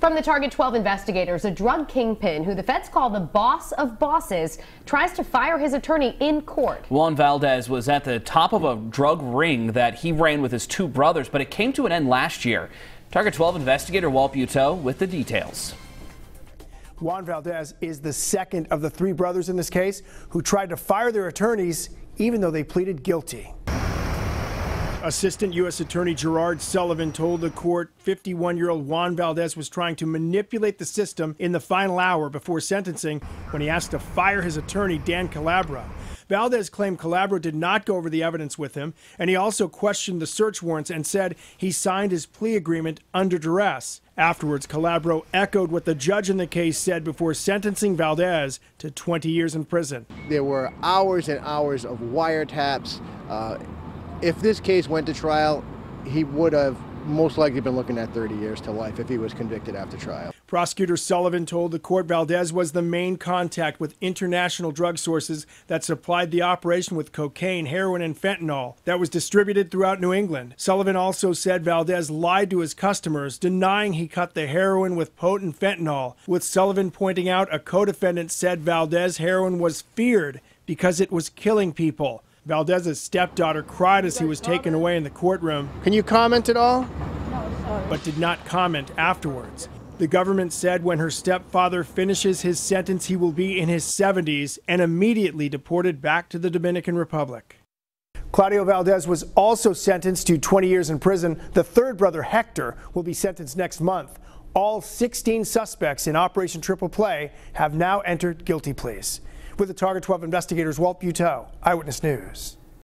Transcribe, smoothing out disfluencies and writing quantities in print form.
From the Target 12 investigators, a drug kingpin who the feds call the boss of bosses tries to fire his attorney in court. Juan Valdez was at the top of a drug ring that he ran with his two brothers, but it came to an end last year. Target 12 investigator Walt Buteau with the details. Juan Valdez is the second of the three brothers in this case who tried to fire their attorneys even though they pleaded guilty. Assistant U.S. Attorney Gerard Sullivan told the court 51-year-old Juan Valdez was trying to manipulate the system in the final hour before sentencing when he asked to fire his attorney, Dan Calabro. Valdez claimed Calabro did not go over the evidence with him, and he also questioned the search warrants and said he signed his plea agreement under duress. Afterwards, Calabro echoed what the judge in the case said before sentencing Valdez to 20 years in prison. There were hours and hours of wiretaps. If this case went to trial, he would have most likely been looking at 30 years to life if he was convicted after trial. Prosecutor Sullivan told the court Valdez was the main contact with international drug sources that supplied the operation with cocaine, heroin, and fentanyl that was distributed throughout New England. Sullivan also said Valdez lied to his customers, denying he cut the heroin with potent fentanyl, with Sullivan pointing out a co-defendant said Valdez heroin was feared because it was killing people. Valdez's stepdaughter cried as he was taken away in the courtroom. Can you comment at all? No, sorry. But did not comment afterwards. The government said when her stepfather finishes his sentence, he will be in his 70s and immediately deported back to the Dominican Republic. Claudio Valdez was also sentenced to 20 years in prison. The third brother, Hector, will be sentenced next month. All 16 suspects in Operation Triple Play have now entered guilty pleas. With the Target 12 investigators, Walt Buteau, Eyewitness News.